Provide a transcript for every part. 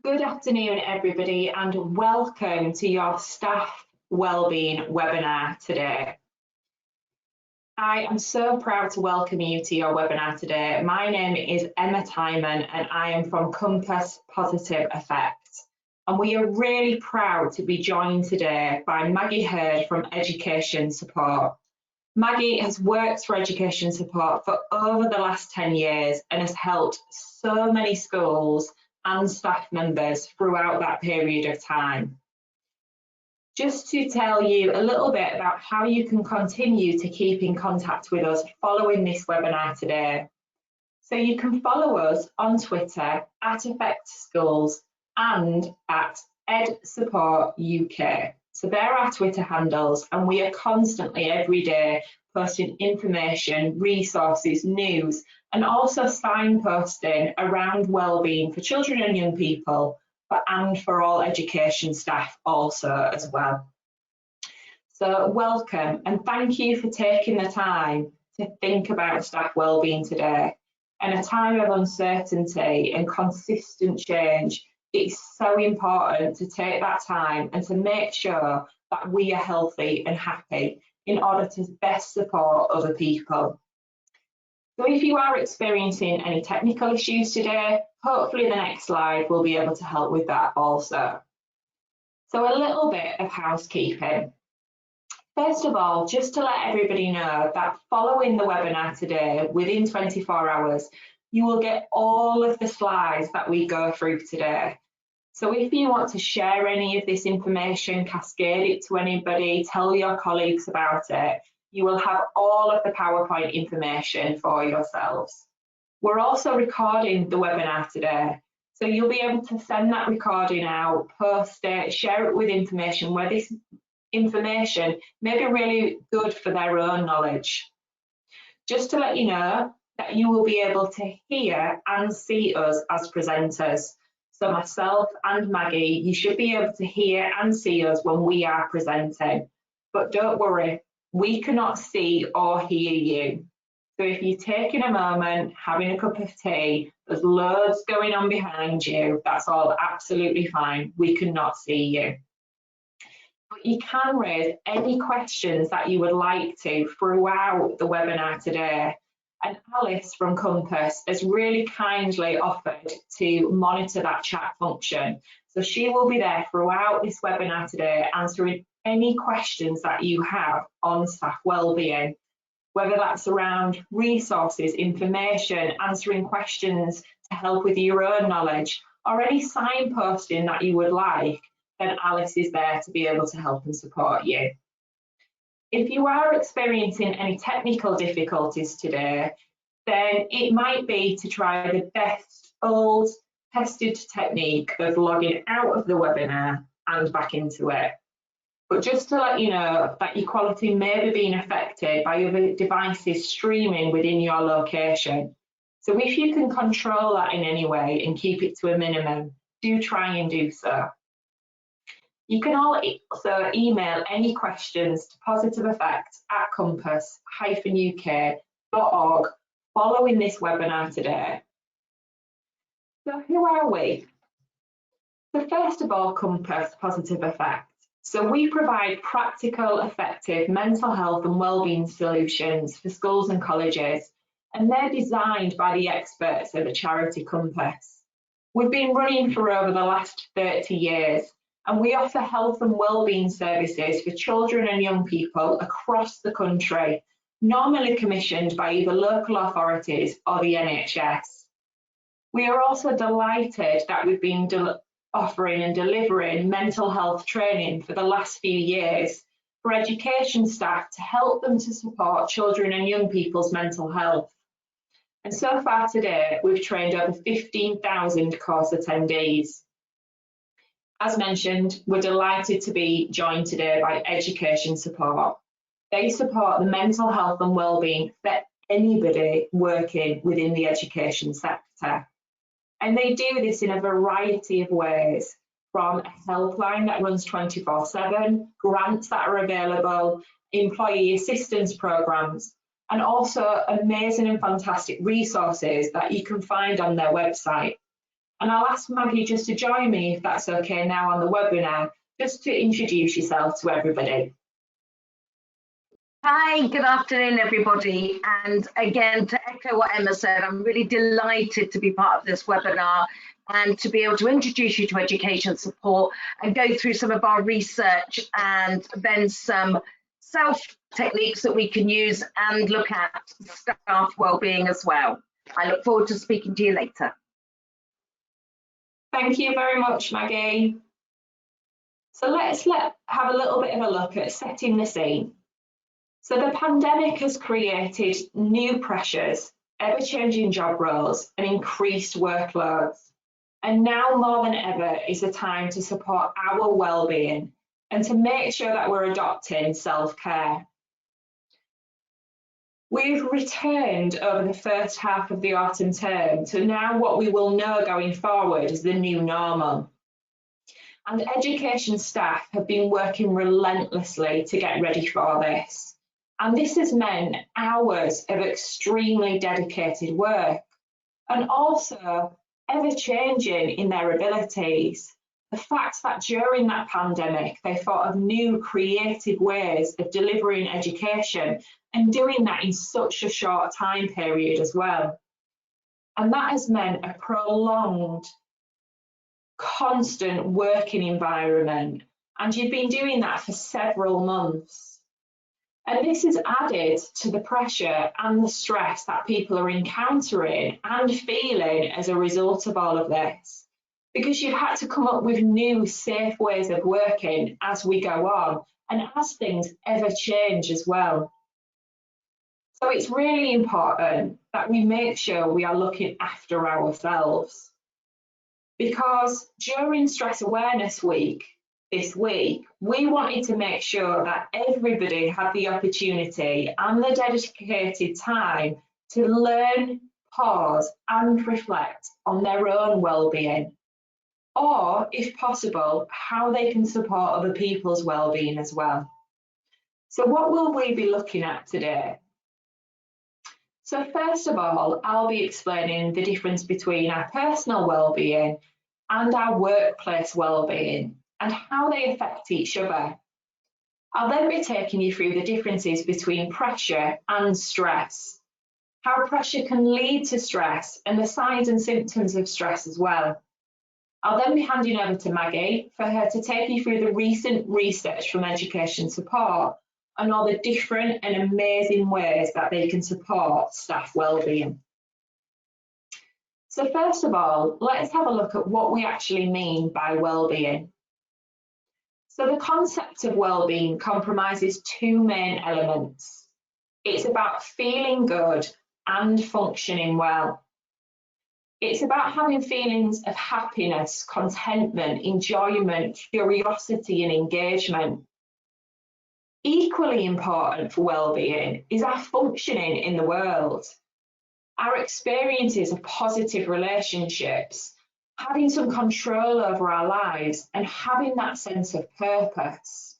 Good afternoon, everybody, and welcome to your Staff Wellbeing webinar today. I am so proud to welcome you to your webinar today. My name is Emma Timon and I am from Compass Positive Effect. And we are really proud to be joined today by Maggie Hurd from Education Support. Maggie has worked for Education Support for over the last 10 years and has helped so many schools and staff members throughout that period of time. Just to tell you a little bit about how you can continue to keep in contact with us following this webinar today. So you can follow us on Twitter at Effect Schools and at Ed Support UK. So they're our Twitter handles, and we are constantly every day posting information, resources, news, and also signposting around wellbeing for children and young people, and for all education staff also as well. So welcome, and thank you for taking the time to think about staff wellbeing today. In a time of uncertainty and consistent change, it's so important to take that time and to make sure that we are healthy and happy in order to best support other people. So if you are experiencing any technical issues today, hopefully the next slide will be able to help with that also. So a little bit of housekeeping. First of all, just to let everybody know that following the webinar today, within 24 hours, you will get all of the slides that we go through today. So if you want to share any of this information, cascade it to anybody, tell your colleagues about it, you will have all of the PowerPoint information for yourselves. We're also recording the webinar today, so you'll be able to send that recording out, post it, share it with information where this information may be really good for their own knowledge. Just to let you know that you will be able to hear and see us as presenters. So myself and Maggie, you should be able to hear and see us when we are presenting. But don't worry, we cannot see or hear you. So if you're taking a moment, having a cup of tea, there's loads going on behind you, that's all absolutely fine. We cannot see you. But you can raise any questions that you would like to throughout the webinar today. And Alice from Compass has really kindly offered to monitor that chat function. So she will be there throughout this webinar today answering any questions that you have on staff wellbeing, whether that's around resources, information, answering questions to help with your own knowledge, or any signposting that you would like, then Alice is there to be able to help and support you. If you are experiencing any technical difficulties today, then it might be to try the best old tested technique of logging out of the webinar and back into it. But just to let you know that your quality may be being affected by other devices streaming within your location. So if you can control that in any way and keep it to a minimum, do try and do so. You can also email any questions to positiveeffect@compass-uk.org following this webinar today. So who are we? So first of all, Compass Positive Effect. So we provide practical, effective mental health and wellbeing solutions for schools and colleges, and they're designed by the experts at the charity Compass. We've been running for over the last 30 years, and we offer health and wellbeing services for children and young people across the country, normally commissioned by either local authorities or the NHS. We are also delighted that we've been offering and delivering mental health training for the last few years for education staff to help them to support children and young people's mental health. And so far today, we've trained over 15,000 course attendees. As mentioned, we're delighted to be joined today by Education Support. They support the mental health and wellbeing for anybody working within the education sector. And they do this in a variety of ways, from a helpline that runs 24/7, grants that are available, employee assistance programs, and also amazing and fantastic resources that you can find on their website. And I'll ask Maggie just to join me, if that's okay now on the webinar, just to introduce yourself to everybody. Hi, good afternoon, everybody. And again, to echo what Emma said, I'm really delighted to be part of this webinar and to be able to introduce you to education support and go through some of our research and then some self techniques that we can use and look at staff wellbeing as well. I look forward to speaking to you later. Thank you very much, Maggie. So let's have a little bit of a look at setting the scene. So the pandemic has created new pressures, ever-changing job roles and increased workloads. And now more than ever is the time to support our well-being and to make sure that we're adopting self-care. We've returned over the first half of the autumn term to now what we will know going forward as the new normal. And education staff have been working relentlessly to get ready for this. And this has meant hours of extremely dedicated work and also ever-changing in their abilities. The fact that during that pandemic, they thought of new creative ways of delivering education and doing that in such a short time period as well. And that has meant a prolonged, constant working environment. And you've been doing that for several months. And this is added to the pressure and the stress that people are encountering and feeling as a result of all of this, because you've had to come up with new safe ways of working as we go on and as things ever change as well. So it's really important that we make sure we are looking after ourselves, because during Stress Awareness Week, this week, we wanted to make sure that everybody had the opportunity and the dedicated time to learn, pause and reflect on their own well-being, or if possible, how they can support other people's well-being as well. So what will we be looking at today? So first of all, I'll be explaining the difference between our personal well-being and our workplace well-being, and how they affect each other. I'll then be taking you through the differences between pressure and stress, how pressure can lead to stress and the signs and symptoms of stress as well. I'll then be handing over to Maggie for her to take you through the recent research from Education Support and all the different and amazing ways that they can support staff wellbeing. So first of all, let's have a look at what we actually mean by wellbeing. So the concept of well-being comprises two main elements. It's about feeling good and functioning well. It's about having feelings of happiness, contentment, enjoyment, curiosity and engagement. Equally important for well-being is our functioning in the world. Our experiences of positive relationships, having some control over our lives and having that sense of purpose.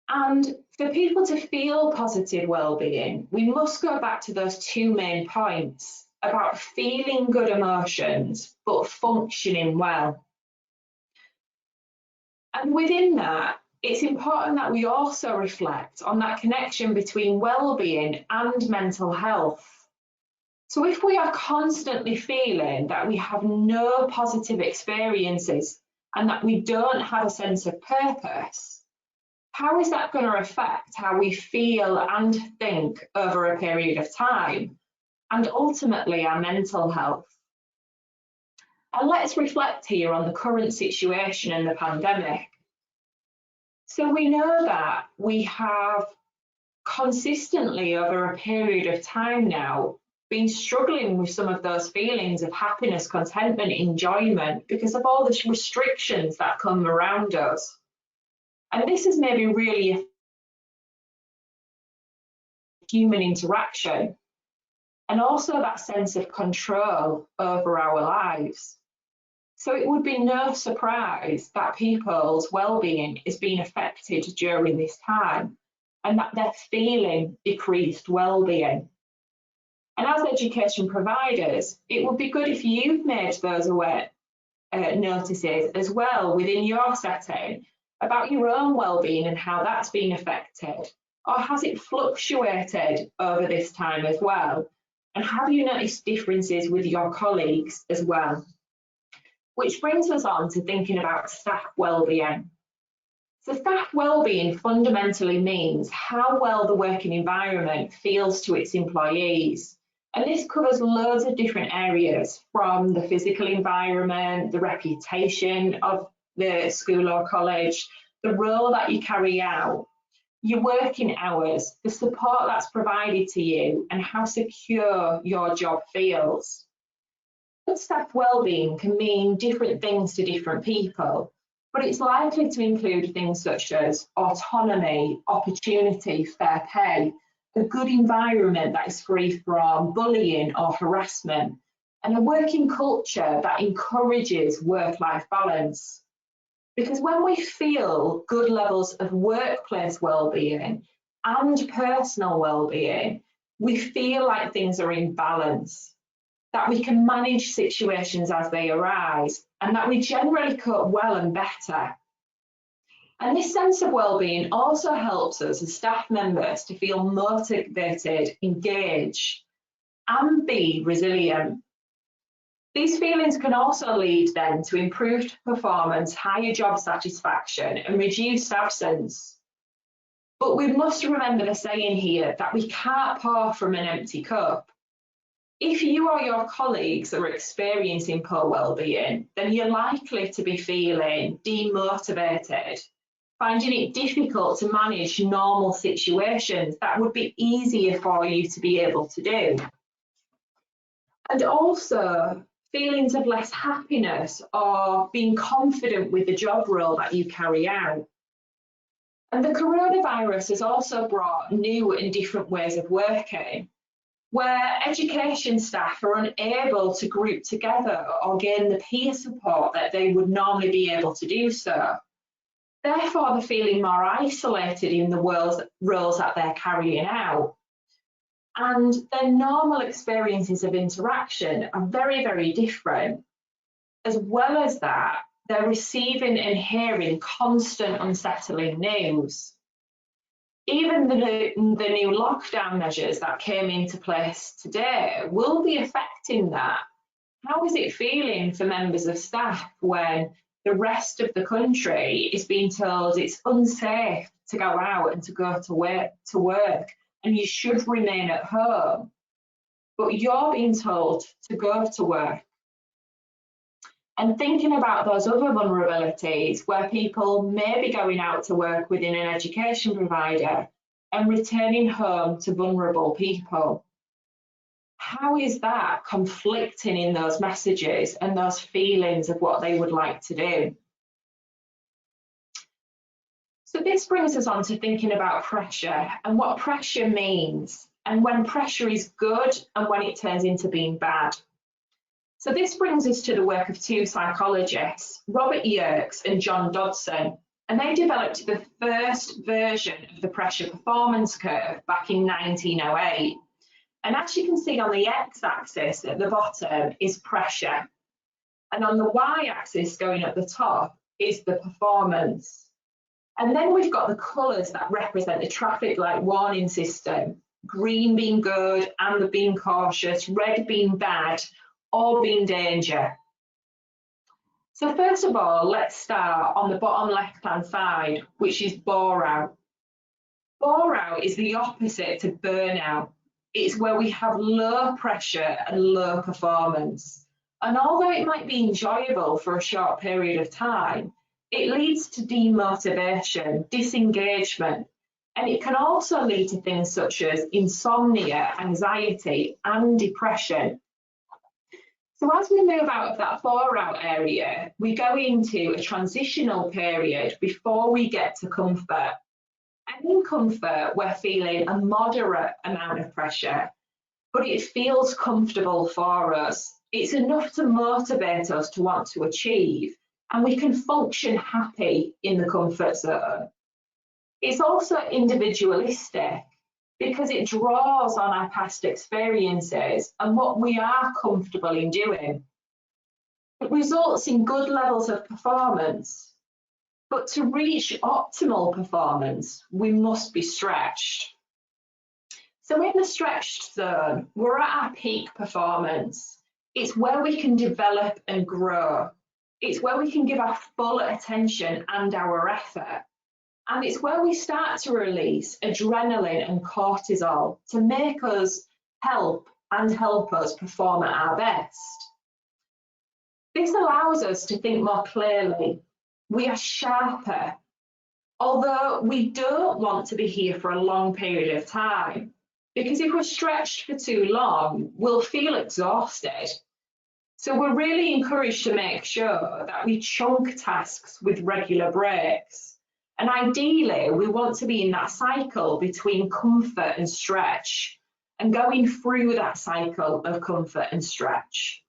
And for people to feel positive well-being, we must go back to those two main points about feeling good emotions, but functioning well. And within that, it's important that we also reflect on that connection between well-being and mental health. So if we are constantly feeling that we have no positive experiences and that we don't have a sense of purpose, how is that going to affect how we feel and think over a period of time, and ultimately our mental health? And let's reflect here on the current situation in the pandemic. So we know that we have consistently over a period of time now been struggling with some of those feelings of happiness, contentment, enjoyment because of all the restrictions that come around us. And this is maybe really human interaction and also that sense of control over our lives. So it would be no surprise that people's well-being is being affected during this time and that they're feeling decreased well-being. And as education providers, it would be good if you've made those aware notices as well within your setting about your own wellbeing and how that's been affected. Or has it fluctuated over this time as well? And have you noticed differences with your colleagues as well? Which brings us on to thinking about staff wellbeing. So staff wellbeing fundamentally means how well the working environment feels to its employees. And this covers loads of different areas, from the physical environment, the reputation of the school or college, the role that you carry out, your working hours, the support that's provided to you, and how secure your job feels. Good staff wellbeing can mean different things to different people, but it's likely to include things such as autonomy, opportunity, fair pay, a good environment that is free from bullying or harassment, and a working culture that encourages work-life balance. Because when we feel good levels of workplace well-being and personal well-being, we feel like things are in balance, that we can manage situations as they arise, and that we generally cope well and better. And this sense of well-being also helps us as staff members to feel motivated, engaged, and be resilient. These feelings can also lead then to improved performance, higher job satisfaction, and reduced absence. But we must remember the saying here that we can't pour from an empty cup. If you or your colleagues are experiencing poor well-being, then you're likely to be feeling demotivated, finding it difficult to manage normal situations that would be easier for you to be able to do. And also feelings of less happiness or being confident with the job role that you carry out. And the coronavirus has also brought new and different ways of working, where education staff are unable to group together or gain the peer support that they would normally be able to do so. Therefore, they're feeling more isolated in the roles that they're carrying out. And their normal experiences of interaction are very, very different. As well as that, they're receiving and hearing constant unsettling news. Even the new lockdown measures that came into place today will be affecting that. How is it feeling for members of staff when the rest of the country is being told it's unsafe to go out and to go to work, and you should remain at home, but you're being told to go to work? And thinking about those other vulnerabilities where people may be going out to work within an education provider and returning home to vulnerable people. How is that conflicting in those messages and those feelings of what they would like to do? So this brings us on to thinking about pressure and what pressure means, and when pressure is good and when it turns into being bad. So this brings us to the work of two psychologists, Robert Yerkes and John Dodson, and they developed the first version of the pressure performance curve back in 1908. And as you can see on the x-axis at the bottom is pressure, and on the y-axis going at the top is the performance. And then we've got the colours that represent the traffic light warning system, green being good, amber being cautious, red being bad, or being danger. So first of all, let's start on the bottom left-hand side, which is bore out. Bore out is the opposite to burnout. It's where we have low pressure and low performance. And although it might be enjoyable for a short period of time, it leads to demotivation, disengagement, and it can also lead to things such as insomnia, anxiety, and depression. So as we move out of that bore out area, we go into a transitional period before we get to comfort. And in comfort, we're feeling a moderate amount of pressure, but it feels comfortable for us. It's enough to motivate us to want to achieve, and we can function happy in the comfort zone. It's also individualistic. because it draws on our past experiences and what we are comfortable in doing. It results in good levels of performance, but to reach optimal performance, we must be stretched. So in the stretched zone, we're at our peak performance. It's where we can develop and grow. It's where we can give our full attention and our effort. And it's where we start to release adrenaline and cortisol to make us help us perform at our best. This allows us to think more clearly. We are sharper, although we don't want to be here for a long period of time, because if we're stretched for too long, we'll feel exhausted. So we're really encouraged to make sure that we chunk tasks with regular breaks. And ideally, we want to be in that cycle between comfort and stretch and going through that cycle of comfort and stretch.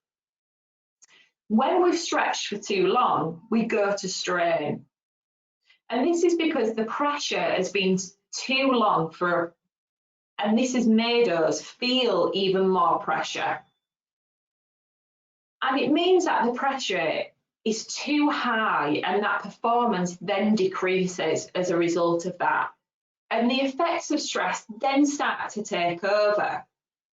When we've stretched for too long, we go to strain. And this is because the pressure has been too long and this has made us feel even more pressure. And it means that the pressure is too high and that performance then decreases as a result of that. And the effects of stress then start to take over.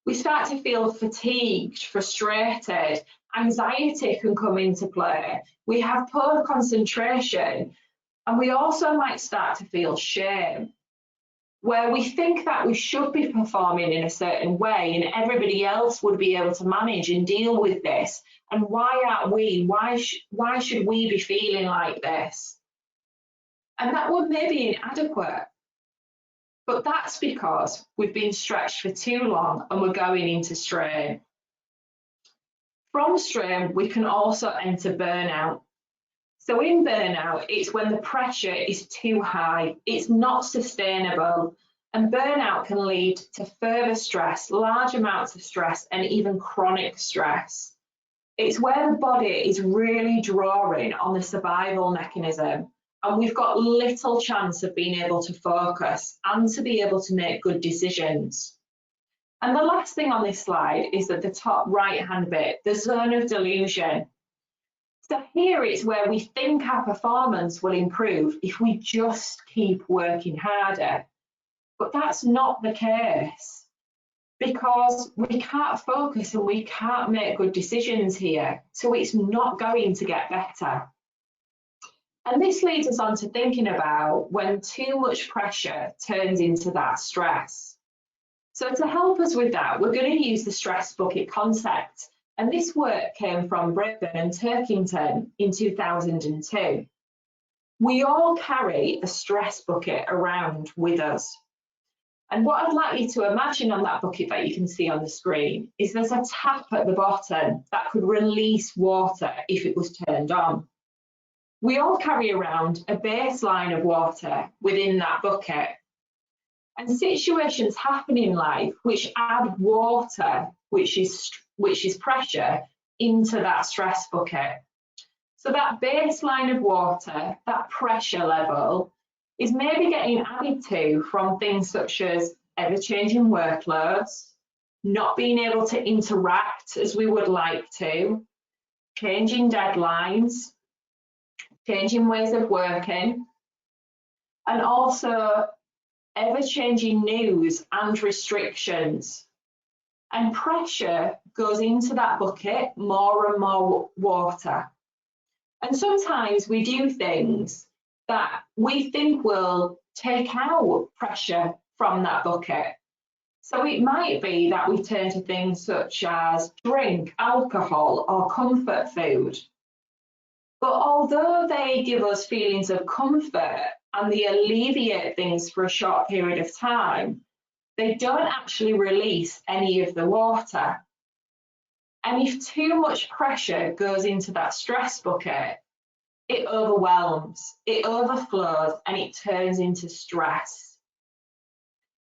We start to feel fatigued, frustrated, anxiety can come into play. We have poor concentration, and we also might start to feel shame, where we think that we should be performing in a certain way and everybody else would be able to manage and deal with this. And why aren't we? Why should we be feeling like this? And that would maybe inadequate. But that's because we've been stretched for too long and we're going into strain. From strain, we can also enter burnout. So in burnout, it's when the pressure is too high, it's not sustainable, and burnout can lead to further stress, large amounts of stress, and even chronic stress. It's where the body is really drawing on the survival mechanism, and we've got little chance of being able to focus and to be able to make good decisions. And the last thing on this slide is at the top right-hand bit, the zone of delusion. So here it's where we think our performance will improve if we just keep working harder. But that's not the case, because we can't focus and we can't make good decisions here. So it's not going to get better. And this leads us on to thinking about when too much pressure turns into that stress. So to help us with that, we're going to use the stress bucket concept. And this work came from Brisbane and Turkington in 2002. We all carry a stress bucket around with us. And what I'd like you to imagine on that bucket that you can see on the screen is there's a tap at the bottom that could release water if it was turned on. We all carry around a baseline of water within that bucket. And situations happen in life which add water, which is pressure, into that stress bucket. So that baseline of water, that pressure level, is maybe getting added to from things such as ever-changing workloads, not being able to interact as we would like to, changing deadlines, changing ways of working, and also ever-changing news and restrictions. And pressure goes into that bucket, more and more water. And sometimes we do things that we think will take out pressure from that bucket. So it might be that we turn to things such as drink, alcohol, or comfort food. But although they give us feelings of comfort and they alleviate things for a short period of time, they don't actually release any of the water. And if too much pressure goes into that stress bucket, it overwhelms, it overflows, and it turns into stress.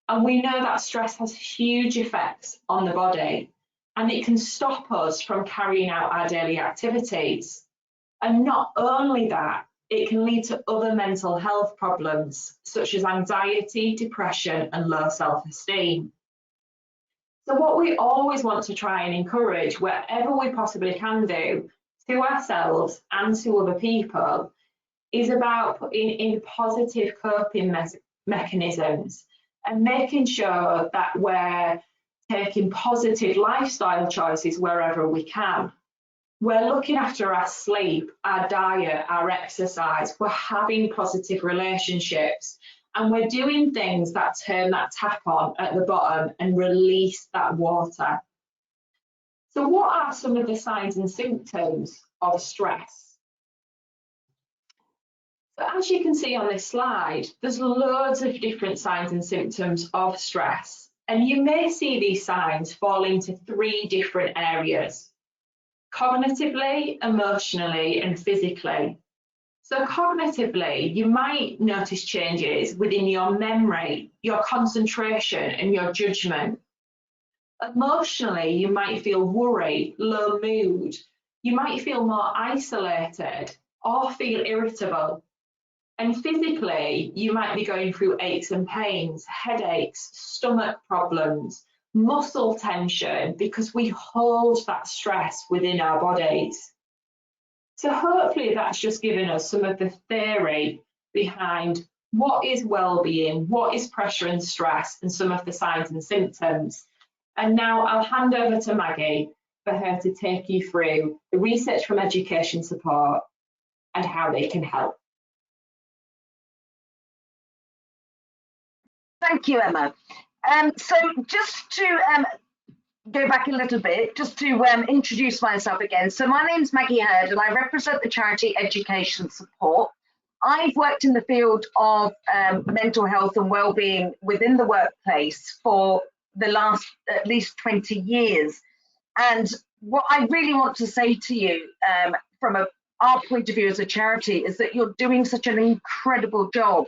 And we know that stress has huge effects on the body, and it can stop us from carrying out our daily activities. And not only that, it can lead to other mental health problems, such as anxiety, depression, and low self-esteem. So what we always want to try and encourage, wherever we possibly can do, to ourselves and to other people, is about putting in positive coping mechanisms and making sure that we're taking positive lifestyle choices wherever we can. We're looking after our sleep, our diet, our exercise, we're having positive relationships, and we're doing things that turn that tap on at the bottom and release that water. So what are some of the signs and symptoms of stress? So as you can see on this slide, there's loads of different signs and symptoms of stress, and you may see these signs fall into 3 different areas: cognitively, emotionally, and physically. So cognitively, you might notice changes within your memory, your concentration, and your judgment. Emotionally, you might feel worried, low mood. You might feel more isolated or feel irritable. And physically, you might be going through aches and pains, headaches, stomach problems, muscle tension, because we hold that stress within our bodies. So hopefully that's just given us some of the theory behind what is well-being, what is pressure and stress, and some of the signs and symptoms. And now I'll hand over to Maggie for her to take you through the research from Education Support and how they can help. Thank you, Emma. So just to go back a little bit, just to introduce myself again. So my name's Maggie Hurd and I represent the charity Education Support. I've worked in the field of mental health and wellbeing within the workplace for the last at least 20 years. And what I really want to say to you from our point of view as a charity is that you're doing such an incredible job.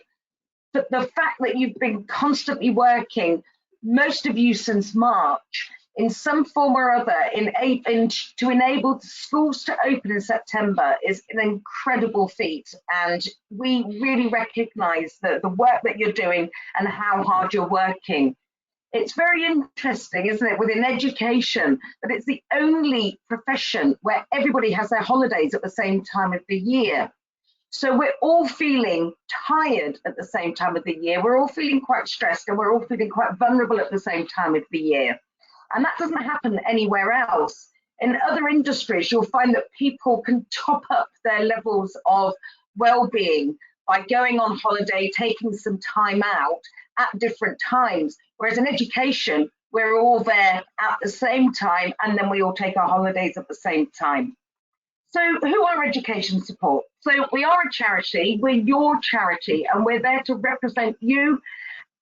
But the fact that you've been constantly working, most of you since March, in some form or other, to enable schools to open in September is an incredible feat. And we really recognise the work that you're doing and how hard you're working. It's very interesting, isn't it, within education, that it's the only profession where everybody has their holidays at the same time of the year. So we're all feeling tired at the same time of the year. We're all feeling quite stressed and we're all feeling quite vulnerable at the same time of the year. And that doesn't happen anywhere else. In other industries, you'll find that people can top up their levels of well-being by going on holiday, taking some time out at different times. Whereas in education, we're all there at the same time and then we all take our holidays at the same time. So who are Education Support? So we are a charity, we're your charity, and we're there to represent you,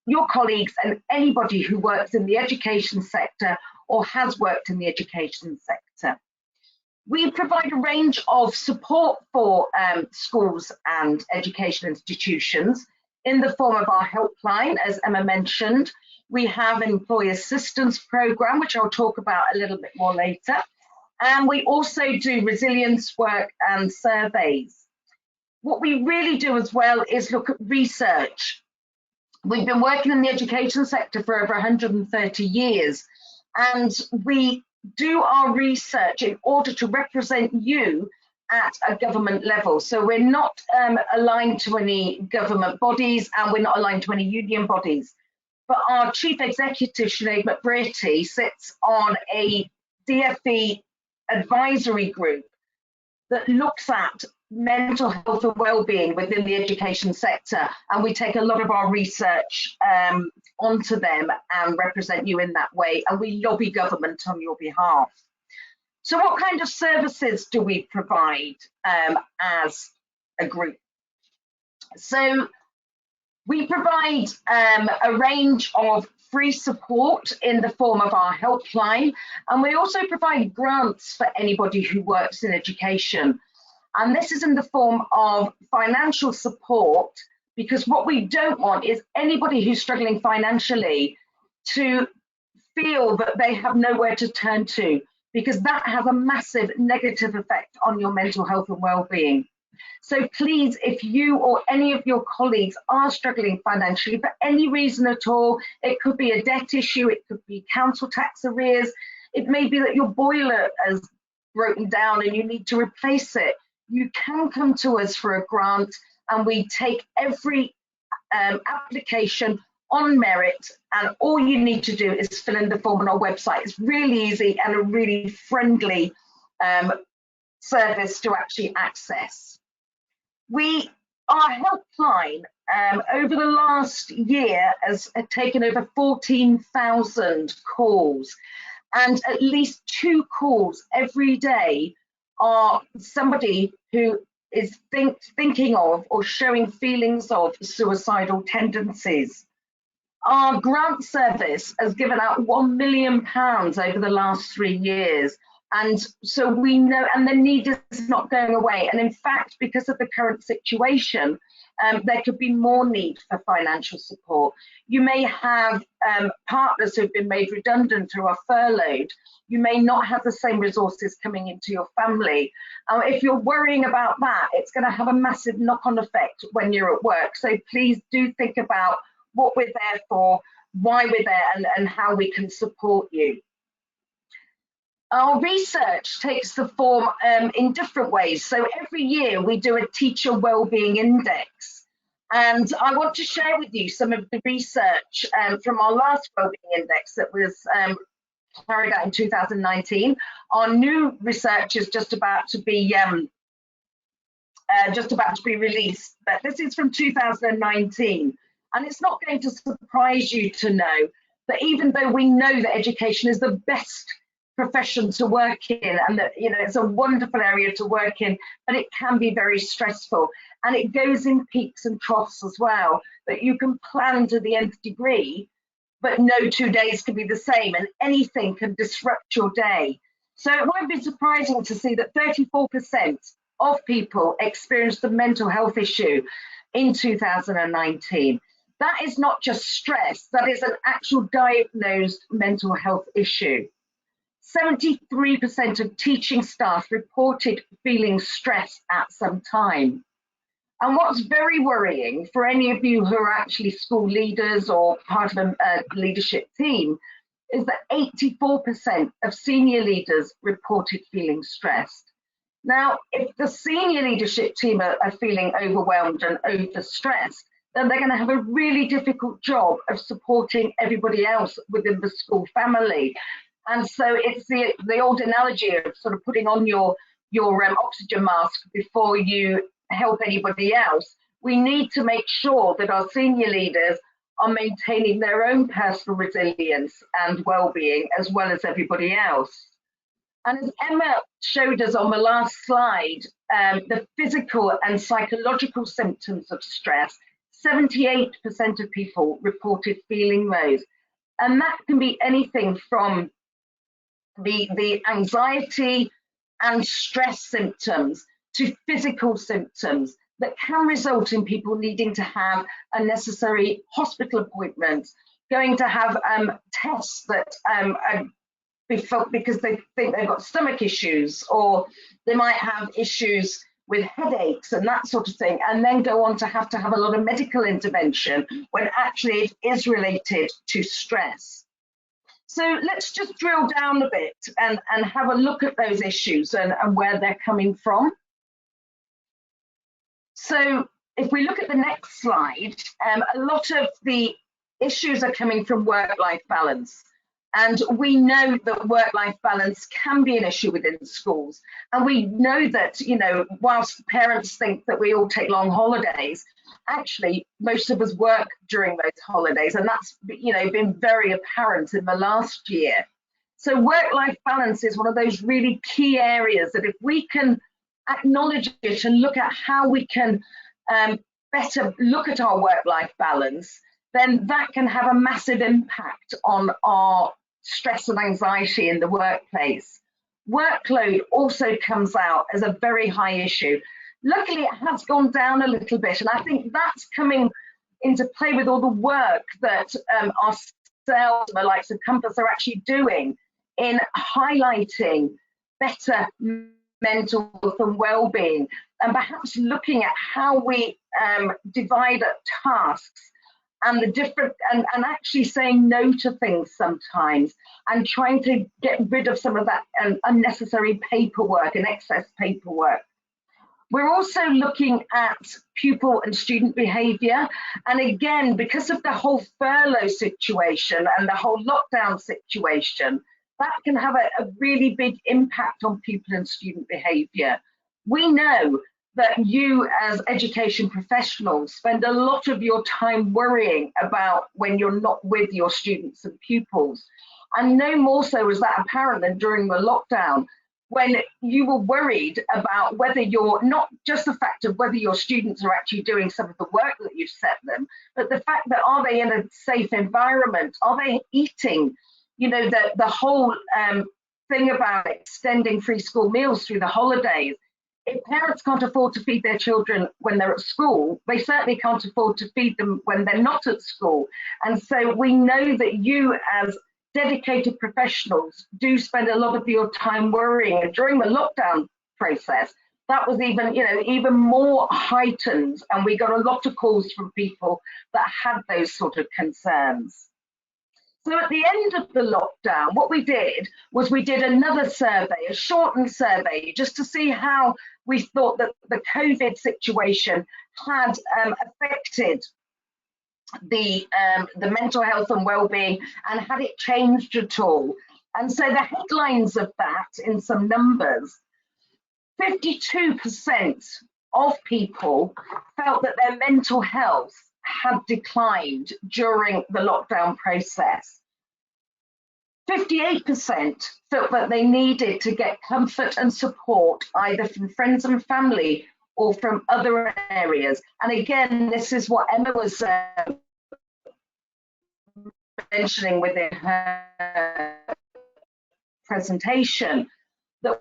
your colleagues, and anybody who works in the education sector or has worked in the education sector. We provide a range of support for schools and education institutions in the form of our helpline, as Emma mentioned. We have an employee assistance programme, which I'll talk about a little bit more later. And we also do resilience work and surveys. What we really do as well is look at research. We've been working in the education sector for over 130 years, and we do our research in order to represent you at a government level. So we're not aligned to any government bodies and we're not aligned to any union bodies. But our Chief Executive, Sinead McBrearty, sits on a DFE advisory group that looks at mental health and wellbeing within the education sector, and we take a lot of our research onto them and represent you in that way, and we lobby government on your behalf. So what kind of services do we provide as a group? So we provide a range of free support in the form of our helpline, and we also provide grants for anybody who works in education. And this is in the form of financial support, because what we don't want is anybody who's struggling financially to feel that they have nowhere to turn to, because that has a massive negative effect on your mental health and well-being. So please, if you or any of your colleagues are struggling financially for any reason at all, it could be a debt issue, it could be council tax arrears, it may be that your boiler has broken down and you need to replace it, you can come to us for a grant, and we take every application on merit, and all you need to do is fill in the form on our website. It's really easy and a really friendly service to actually access. Our helpline over the last year has taken over 14,000 calls, and at least 2 calls every day are somebody who is thinking of or showing feelings of suicidal tendencies. Our grant service has given out £1 million over the last 3 years. And so we know, and the need is not going away. And in fact, because of the current situation, there could be more need for financial support. You may have partners who've been made redundant or are furloughed. You may not have the same resources coming into your family. If you're worrying about that, it's going to have a massive knock-on effect when you're at work. So please do think about what we're there for, why we're there, and how we can support you. Our research takes the form in different ways. So every year we do a teacher wellbeing index. And I want to share with you some of the research from our last wellbeing index that was carried out in 2019. Our new research is just about to be released, but this is from 2019. And it's not going to surprise you to know that even though we know that education is the best profession to work in, and that it's a wonderful area to work in, but it can be very stressful, and it goes in peaks and troughs as well, that you can plan to the nth degree, but no 2 days can be the same, and anything can disrupt your day. So it won't be surprising to see that 34% of people experienced a mental health issue in 2019. That is not just stress, that is an actual diagnosed mental health issue. 73% of teaching staff reported feeling stressed at some time. And what's very worrying for any of you who are actually school leaders or part of a leadership team is that 84% of senior leaders reported feeling stressed. Now, if the senior leadership team are feeling overwhelmed and overstressed, then they're going to have a really difficult job of supporting everybody else within the school family. And so it's the old analogy of sort of putting on your oxygen mask before you help anybody else. We need to make sure that our senior leaders are maintaining their own personal resilience and well-being as well as everybody else. And as Emma showed us on the last slide, the physical and psychological symptoms of stress, 78% of people reported feeling those. And that can be anything from the anxiety and stress symptoms to physical symptoms that can result in people needing to have unnecessary hospital appointments, going to have tests that because they think they've got stomach issues, or they might have issues with headaches and that sort of thing, and then go on to have a lot of medical intervention when actually it is related to stress. So let's just drill down a bit and have a look at those issues and where they're coming from. So if we look at the next slide, a lot of the issues are coming from work-life balance. And we know that work-life balance can be an issue within schools. And we know that, whilst parents think that we all take long holidays, actually, most of us work during those holidays. And that's, been very apparent in the last year. So work-life balance is one of those really key areas that if we can acknowledge it and look at how we can better look at our work-life balance, then that can have a massive impact on our stress and anxiety in the workplace. Workload also comes out as a very high issue. Luckily, it has gone down a little bit, and I think that's coming into play with all the work that ourselves, the likes of Compass, are actually doing in highlighting better mental health and well-being, and perhaps looking at how we divide up tasks and the different, and actually saying no to things sometimes, and trying to get rid of some of that unnecessary paperwork and excess paperwork. We're also looking at pupil and student behaviour. And again, because of the whole furlough situation and the whole lockdown situation, that can have a really big impact on pupil and student behaviour. We know that you as education professionals spend a lot of your time worrying about when you're not with your students and pupils. And no more so was that apparent than during the lockdown, when you were worried about whether you're, not just the fact of whether your students are actually doing some of the work that you've set them, but the fact that are they in a safe environment? Are they eating? You know, the whole thing about extending free school meals through the holidays. If parents can't afford to feed their children when they're at school, they certainly can't afford to feed them when they're not at school. And so we know that you as dedicated professionals do spend a lot of your time worrying, and during the lockdown process that was even more heightened, and we got a lot of calls from people that had those sort of concerns. So at the end of the lockdown, what we did was we did another survey, a shortened survey, just to see how we thought that the COVID situation had affected the mental health and well-being, and had it changed at all. And so the headlines of that, in some numbers, 52% of people felt that their mental health had declined during the lockdown process. 58% felt that they needed to get comfort and support either from friends and family or from other areas. And again, this is what Emma was mentioning within her presentation, that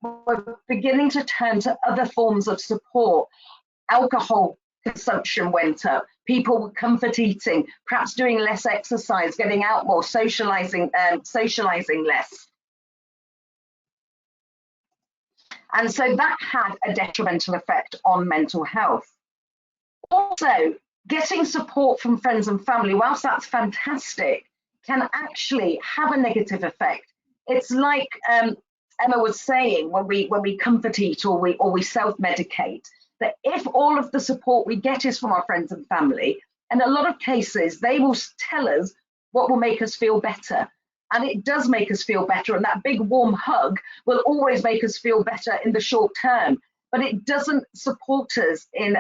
we're beginning to turn to other forms of support. Alcohol consumption went up, people with comfort eating, perhaps doing less exercise, getting out more, socializing less. And so that had a detrimental effect on mental health. Also, getting support from friends and family, whilst that's fantastic, can actually have a negative effect. It's like Emma was saying, when we comfort eat or we self-medicate, that if all of the support we get is from our friends and family, in a lot of cases, they will tell us what will make us feel better. And it does make us feel better, and that big warm hug will always make us feel better in the short term, but it doesn't support us in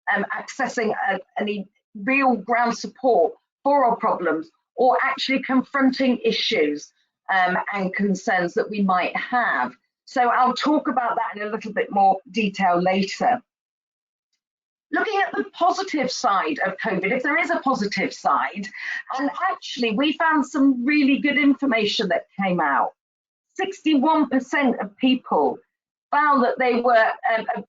accessing any real ground support for our problems, or actually confronting issues and concerns that we might have. So I'll talk about that in a little bit more detail later. Looking at the positive side of COVID, if there is a positive side, and actually we found some really good information that came out. 61% of people found that they were,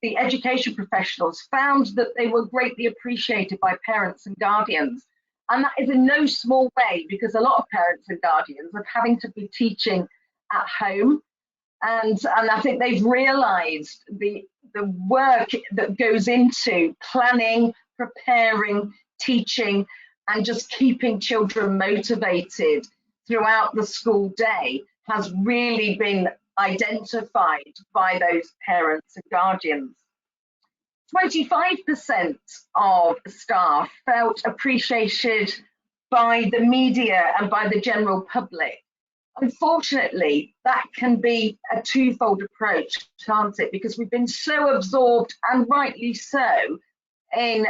the education professionals found that they were greatly appreciated by parents and guardians. And that is in no small way, because a lot of parents and guardians are having to be teaching at home. And I think they've realised the work that goes into planning, preparing, teaching, and just keeping children motivated throughout the school day has really been identified by those parents and guardians. 25% of staff felt appreciated by the media and by the general public. Unfortunately, that can be a twofold approach, can't it? Because we've been so absorbed, and rightly so, in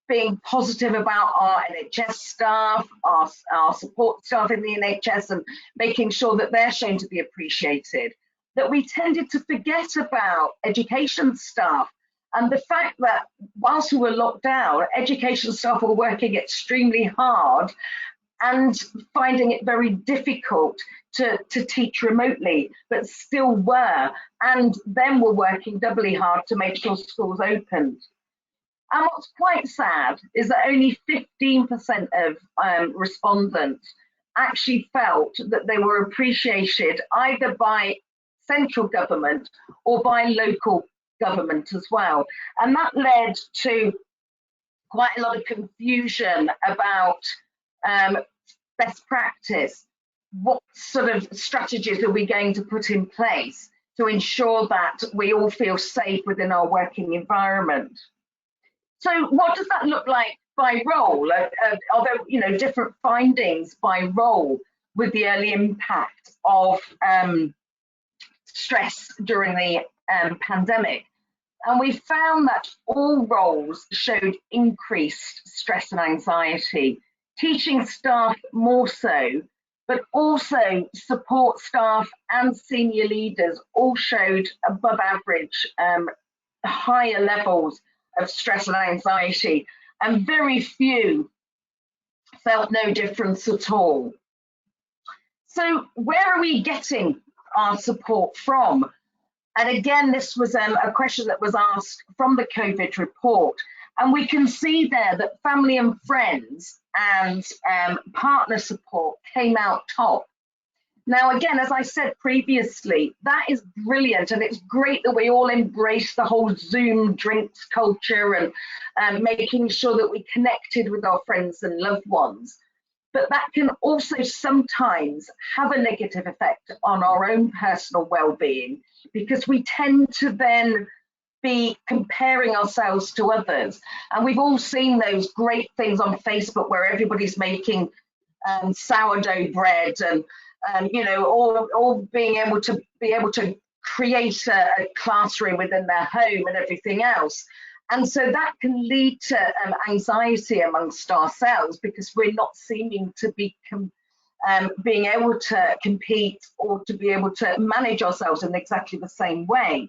being positive about our NHS staff, our support staff in the NHS, and making sure that they're shown to be appreciated, that we tended to forget about education staff. And the fact that whilst we were locked down, education staff were working extremely hard and finding it very difficult to teach remotely, but still were, and then were working doubly hard to make sure schools opened. And what's quite sad is that only 15% of respondents actually felt that they were appreciated either by central government or by local government as well. And that led to quite a lot of confusion about best practice. What sort of strategies are we going to put in place to ensure that we all feel safe within our working environment? So what does that look like by role? Are there, different findings by role with the early impact of stress during the pandemic? And we found that all roles showed increased stress and anxiety, teaching staff more so, but also support staff and senior leaders all showed above average higher levels of stress and anxiety, and very few felt no difference at all. So where are we getting our support from? And again, this was a question that was asked from the COVID report. And we can see there that family and friends and partner support came out top. Now, again, as I said previously, that is brilliant. And it's great that we all embrace the whole Zoom drinks culture and making sure that we connected with our friends and loved ones. But that can also sometimes have a negative effect on our own personal well-being, because we tend to then be comparing ourselves to others. And we've all seen those great things on Facebook where everybody's making sourdough bread and all being able to create a classroom within their home and everything else. And so that can lead to anxiety amongst ourselves, because we're not seeming to be being able to compete or to be able to manage ourselves in exactly the same way.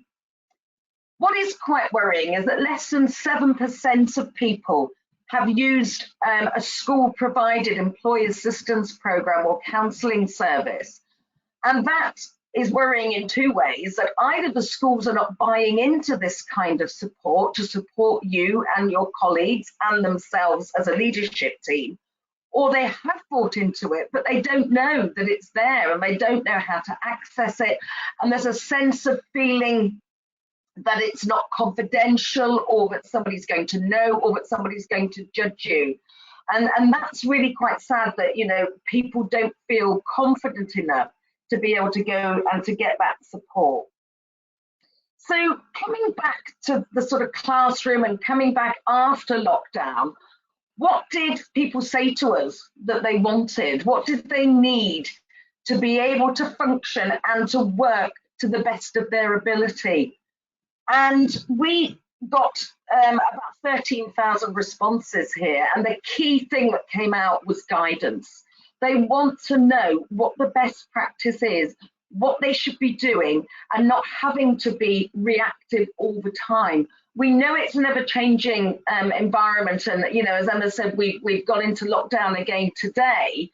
What is quite worrying is that less than 7% of people have used a school-provided employee assistance program or counselling service. And that is worrying in two ways: that either the schools are not buying into this kind of support to support you and your colleagues and themselves as a leadership team, or they have bought into it, but they don't know that it's there and they don't know how to access it. And there's a sense of feeling that it's not confidential, or that somebody's going to know, or that somebody's going to judge you. And that's really quite sad that, people don't feel confident enough to be able to go and to get that support. So coming back to the sort of classroom and coming back after lockdown, what did people say to us that they wanted? What did they need to be able to function and to work to the best of their ability? And we got about 13,000 responses here, and the key thing that came out was guidance. They want to know what the best practice is, what they should be doing, and not having to be reactive all the time. We know it's an ever-changing environment, and as Emma said, we've gone into lockdown again today,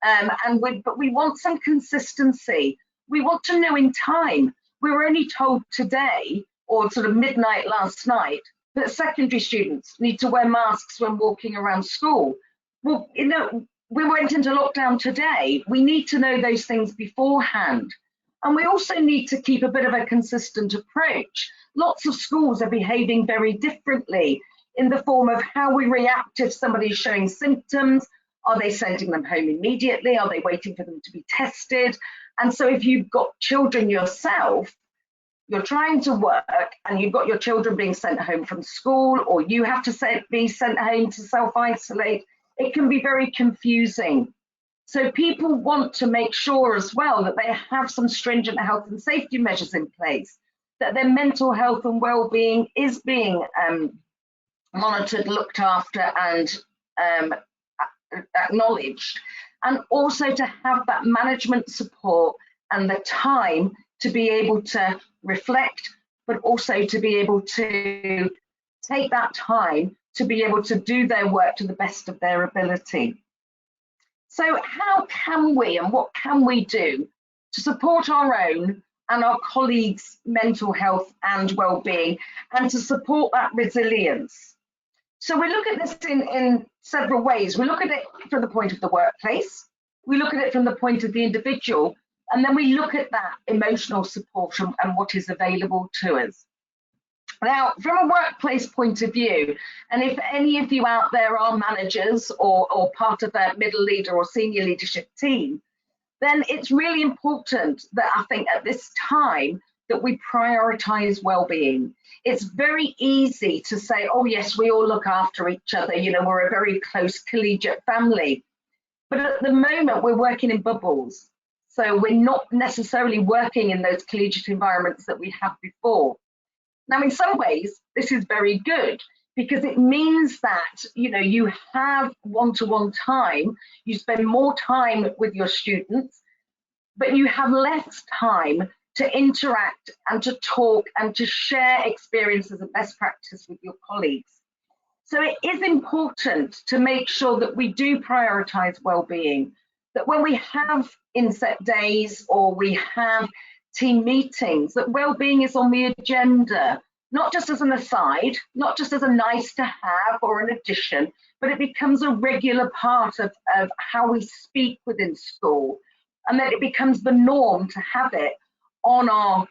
but we want some consistency. We want to know in time. We were only told today, or sort of midnight last night, that secondary students need to wear masks when walking around school. Well, we went into lockdown today. We need to know those things beforehand. And we also need to keep a bit of a consistent approach. Lots of schools are behaving very differently in the form of how we react if somebody's showing symptoms. Are they sending them home immediately? Are they waiting for them to be tested? And so if you've got children yourself, you're trying to work and you've got your children being sent home from school, or you have to be sent home to self-isolate, it can be very confusing. So people want to make sure as well that they have some stringent health and safety measures in place, that their mental health and well-being is being monitored, looked after and acknowledged, and also to have that management support and the time to be able to reflect, but also to be able to take that time to be able to do their work to the best of their ability. So how can we and what can we do to support our own and our colleagues' mental health and well-being, and to support that resilience? So we look at this in several ways. We look at it from the point of the workplace, we look at it from the point of the individual, And then we look at that emotional support and what is available to us. Now, from a workplace point of view, and if any of you out there are managers or part of a middle leader or senior leadership team, then it's really important that I think at this time that we prioritize well-being. It's very easy to say, oh yes, we all look after each other, you know, we're a very close collegiate family. But at the moment we're working in bubbles. So we're not necessarily working in those collegiate environments that we had before. Now, in some ways, this is very good because it means that, you know, you have one-to-one time, you spend more time with your students, but you have less time to interact and to talk and to share experiences and best practice with your colleagues. So it is important to make sure that we do prioritize well-being, that when we have inset days or we have team meetings, that well-being is on the agenda, not just as an aside, not just as a nice to have or an addition, but it becomes a regular part of how we speak within school, and that it becomes the norm to have it on our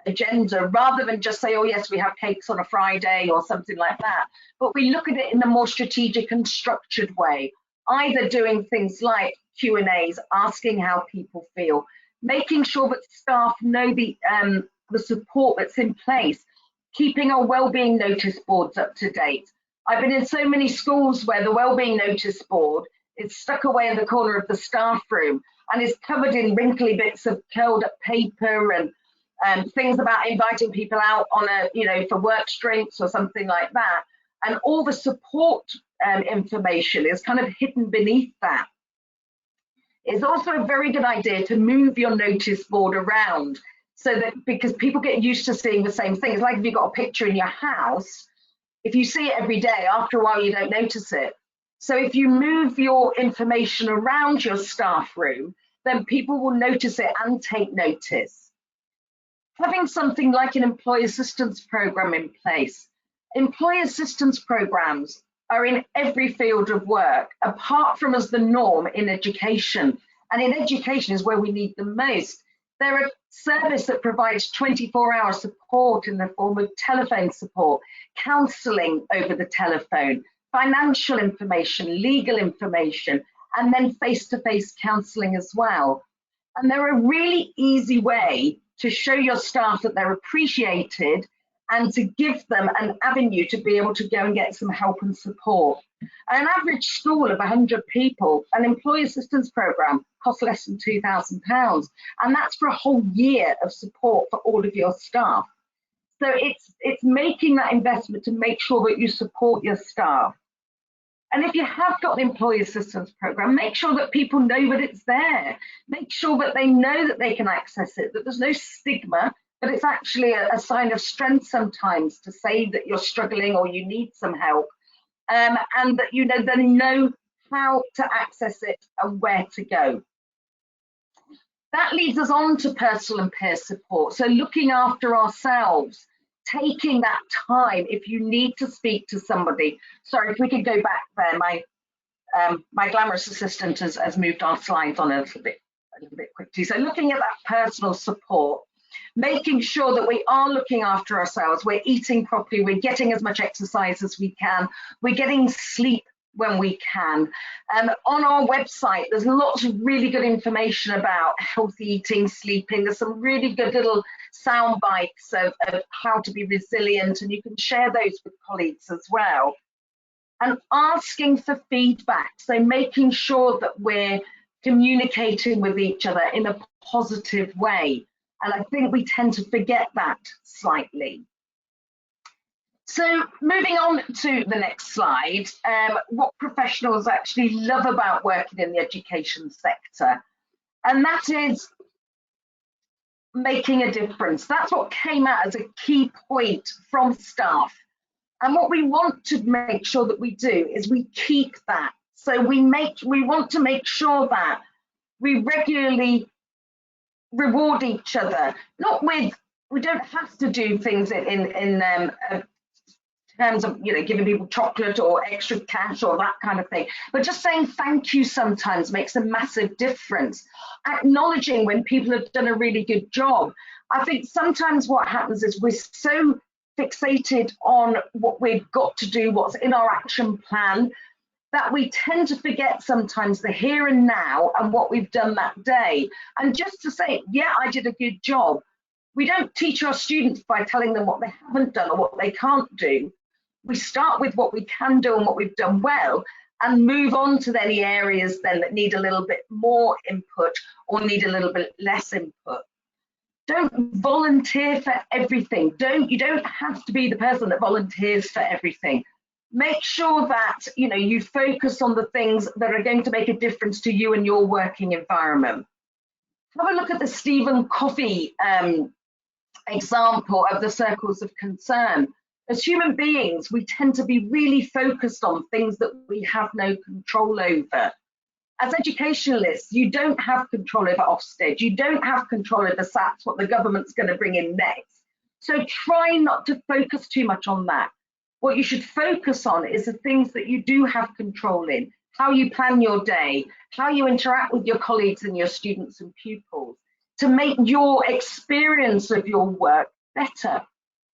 agenda, rather than just say, oh yes, we have cakes on a Friday or something like that. But we look at it in a more strategic and structured way, either doing things like Q&As, asking how people feel, making sure that staff know the support that's in place, keeping our wellbeing notice boards up to date. I've been in so many schools where the wellbeing notice board is stuck away in the corner of the staff room and is covered in wrinkly bits of curled up paper and things about inviting people out on a, you know, for work drinks or something like that. And all the support information is kind of hidden beneath that. It's also a very good idea to move your notice board around, so that, because people get used to seeing the same thing. It's like if you've got a picture in your house, if you see it every day, after a while you don't notice it. So if you move your information around your staff room, then people will notice it and take notice. Having something like an employee assistance program in place. Employee assistance programs are in every field of work, apart from as the norm in education. And in education is where we need them most. They're a service that provides 24-hour support in the form of telephone support, counselling over the telephone, financial information, legal information, and then face-to-face counselling as well. And they're a really easy way to show your staff that they're appreciated and to give them an avenue to be able to go and get some help and support. An average school of 100 people, an employee assistance program costs less than £2,000, and that's for a whole year of support for all of your staff. So it's making that investment to make sure that you support your staff. And if you have got an employee assistance program, make sure that people know that it's there. Make sure that they know that they can access it, that there's no stigma, but it's actually a sign of strength sometimes to say that you're struggling or you need some help, and that you know they know how to access it and where to go. That leads us on to personal and peer support. So looking after ourselves, taking that time if you need to speak to somebody. Sorry, if we could go back there, my glamorous assistant has moved our slides on a little bit quickly. So looking at that personal support, making sure that we are looking after ourselves, we're eating properly, we're getting as much exercise as we can, we're getting sleep when we can. On our website, there's lots of really good information about healthy eating, sleeping. There's some really good little sound bites of how to be resilient, and you can share those with colleagues as well. And asking for feedback, so making sure that we're communicating with each other in a positive way. And I think we tend to forget that slightly. So moving on to the next slide, what professionals actually love about working in the education sector, and that is making a difference. That's what came out as a key point from staff. And what we want to make sure that we do is we keep that. So we want to make sure that we regularly reward each other, not with, we don't have to do things in terms of, giving people chocolate or extra cash or that kind of thing. But just saying thank you sometimes makes a massive difference. Acknowledging when people have done a really good job. I think sometimes what happens is we're so fixated on what we've got to do, what's in our action plan, that we tend to forget sometimes the here and now and what we've done that day. And just to say, yeah, I did a good job. We don't teach our students by telling them what they haven't done or what they can't do. We start with what we can do and what we've done well, and move on to any areas then that need a little bit more input or need a little bit less input. Don't volunteer for everything. You don't have to be the person that volunteers for everything. Make sure that you focus on the things that are going to make a difference to you and your working environment. Have a look at the Stephen Covey example of the circles of concern. As human beings, we tend to be really focused on things that we have no control over. As educationalists, you don't have control over Ofsted. You don't have control over SATs, what the government's going to bring in next. So try not to focus too much on that. What you should focus on is the things that you do have control in, how you plan your day, how you interact with your colleagues and your students and pupils to make your experience of your work better.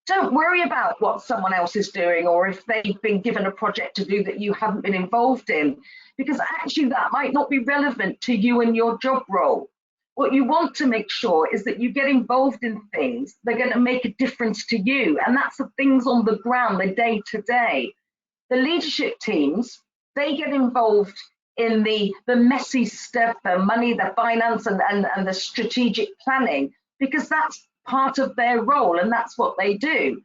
Don't worry about what someone else is doing or if they've been given a project to do that you haven't been involved in, because actually that might not be relevant to you and your job role. What you want to make sure is that you get involved in things that are going to make a difference to you, and that's the things on the ground, the day-to-day. The leadership teams, they get involved in the messy stuff, the money, the finance, and the strategic planning, because that's part of their role and that's what they do.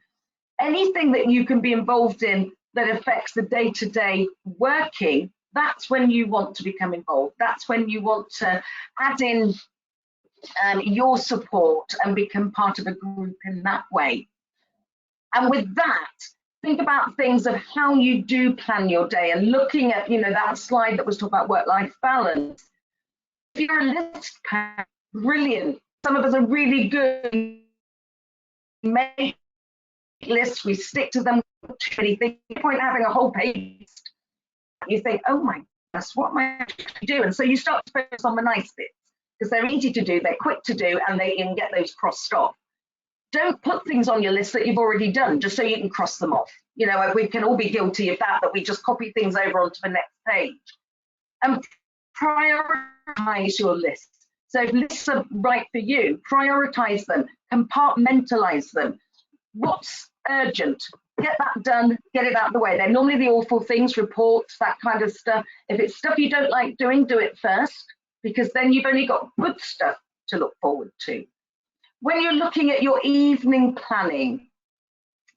Anything that you can be involved in that affects the day-to-day working, that's when you want to become involved. That's when you want to add in your support and become part of a group in that way. And with that, think about things of how you do plan your day, and looking at that slide that was talking about work-life balance. If you're a list person, brilliant. Some of us are really good. We make lists, we stick to them. Too many things. No point having a whole page. You think, oh my goodness, what am I actually doing? And so you start to focus on the nice bits, because they're easy to do, they're quick to do, and you can get those crossed off. Don't put things on your list that you've already done just so you can cross them off. We can all be guilty of that we just copy things over onto the next page. And prioritize your list. So if lists are right for you, prioritize them, compartmentalize them. What's urgent? Get that done, get it out of the way. They're normally the awful things, reports, that kind of stuff. If it's stuff you don't like doing, do it first, because then you've only got good stuff to look forward to. When you're looking at your evening planning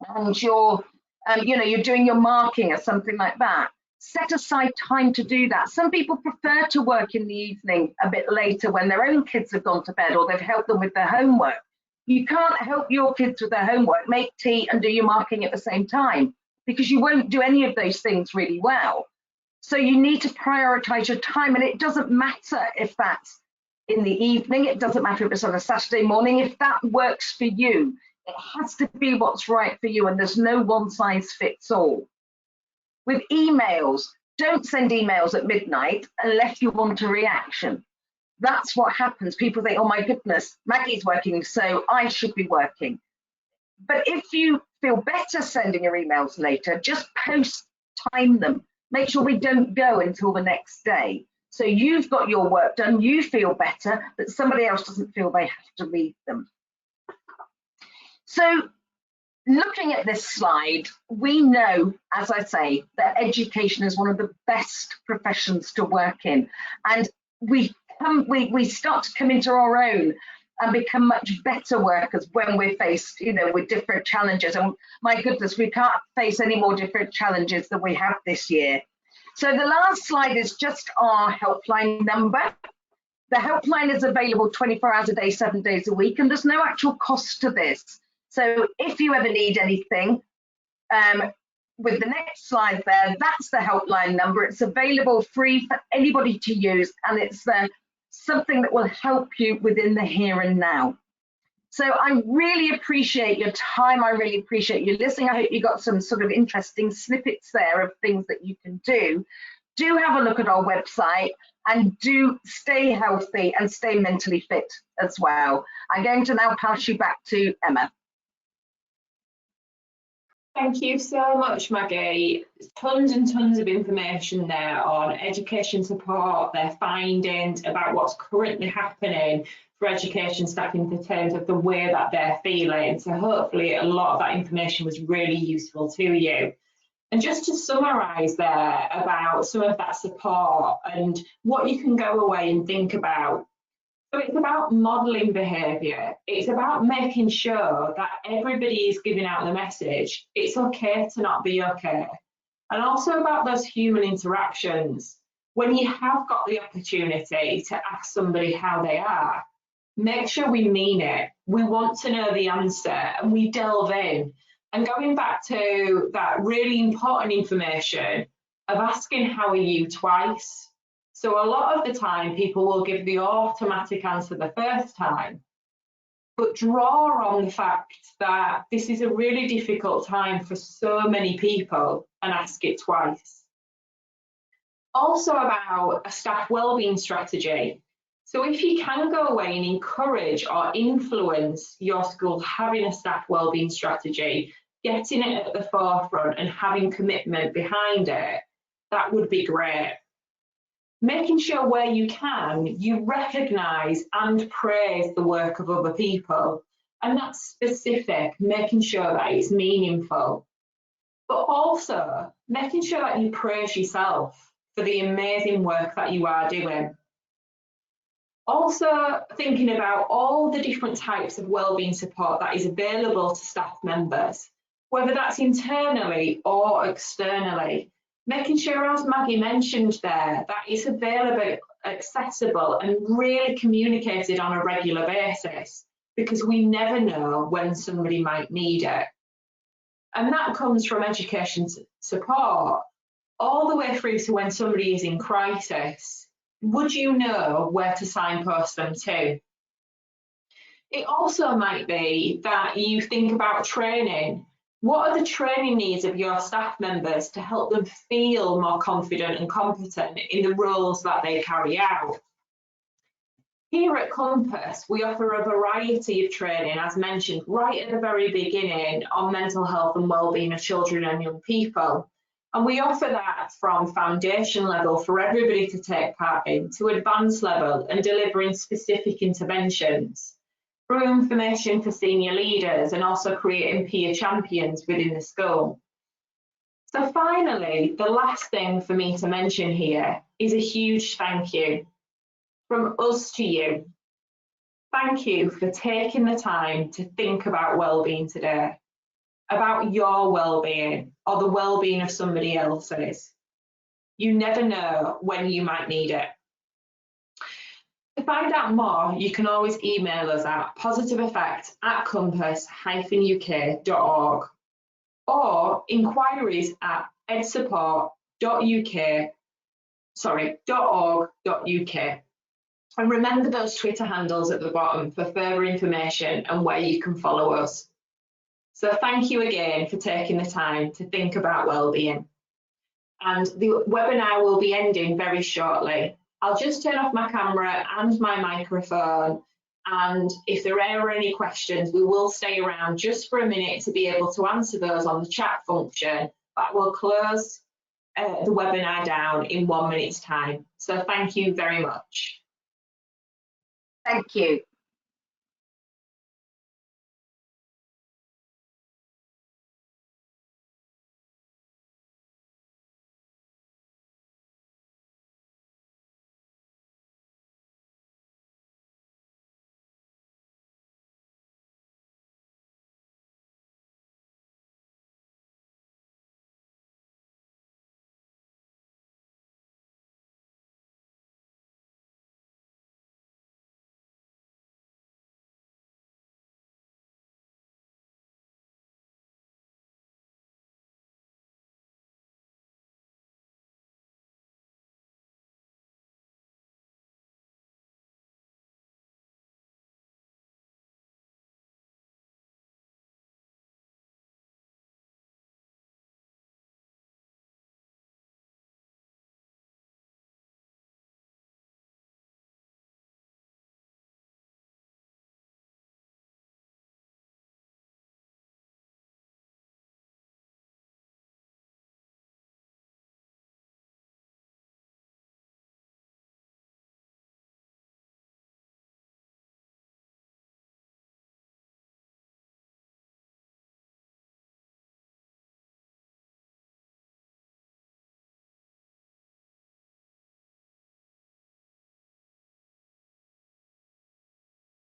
and you're doing your marking or something like that, set aside time to do that. Some people prefer to work in the evening a bit later when their own kids have gone to bed or they've helped them with their homework. You can't help your kids with their homework, make tea and do your marking at the same time, because you won't do any of those things really well. So you need to prioritize your time, and it doesn't matter if that's in the evening, it doesn't matter if it's on a Saturday morning. If that works for you, it has to be what's right for you, and there's no one size fits all. With emails, don't send emails at midnight unless you want a reaction. That's what happens. People think, oh my goodness, Maggie's working, so I should be working. But if you feel better sending your emails later, just time them. Make sure we don't go until the next day. So you've got your work done, you feel better, but somebody else doesn't feel they have to read them. So looking at this slide, we know, as I say, that education is one of the best professions to work in. And we start to come into our own and become much better workers when we're faced, with different challenges. And my goodness, we can't face any more different challenges than we have this year. So the last slide is just our helpline number. The helpline is available 24 hours a day, 7 days a week, and there's no actual cost to this. So if you ever need anything, with the next slide there, that's the helpline number. It's available free for anybody to use, and it's something that will help you within the here and now. So I really appreciate your time. I really appreciate you listening. I hope you got some sort of interesting snippets there of things that you can do. Do have a look at our website and do stay healthy and stay mentally fit as well. I'm going to now pass you back to Emma. Thank you so much, Maggie. Tons and tons of information there on education support, their findings about what's currently happening for education staff in terms of the way that they're feeling. So hopefully a lot of that information was really useful to you. And just to summarise there about some of that support and what you can go away and think about. So it's about modelling behaviour. It's about making sure that everybody is giving out the message, it's okay to not be okay. And also about those human interactions. When you have got the opportunity to ask somebody how they are, make sure we mean it. We want to know the answer and we delve in. And going back to that really important information of asking how are you twice. So a lot of the time people will give the automatic answer the first time, but draw on the fact that this is a really difficult time for so many people and ask it twice. Also about a staff wellbeing strategy. So if you can go away and encourage or influence your school having a staff wellbeing strategy, getting it at the forefront and having commitment behind it, that would be great. Making sure where you can, you recognise and praise the work of other people. And that's specific, making sure that it's meaningful. But also making sure that you praise yourself for the amazing work that you are doing. Also thinking about all the different types of wellbeing support that is available to staff members, whether that's internally or externally. Making sure, as Maggie mentioned there, that it's available, accessible and really communicated on a regular basis, because we never know when somebody might need it. And that comes from education support all the way through to when somebody is in crisis. Would you know where to signpost them to? It also might be that you think about training. What are the training needs of your staff members to help them feel more confident and competent in the roles that they carry out? Here at Compass, we offer a variety of training, as mentioned right at the very beginning, on mental health and wellbeing of children and young people. And we offer that from foundation level for everybody to take part in to advanced level and delivering specific interventions, through information for senior leaders and also creating peer champions within the school. So finally, the last thing for me to mention here is a huge thank you from us to you. Thank you for taking the time to think about wellbeing today, about your well-being or the well-being of somebody else's. You never know when you might need it. To find out more, you can always email us at positiveeffect@compass-uk.org or inquiries at edsupport.org.uk. And remember those Twitter handles at the bottom for further information and where you can follow us. So thank you again for taking the time to think about wellbeing. And the webinar will be ending very shortly. I'll just turn off my camera and my microphone, and if there are any questions, we will stay around just for a minute to be able to answer those on the chat function, but we'll close the webinar down in 1 minute's time. So thank you very much. Thank you.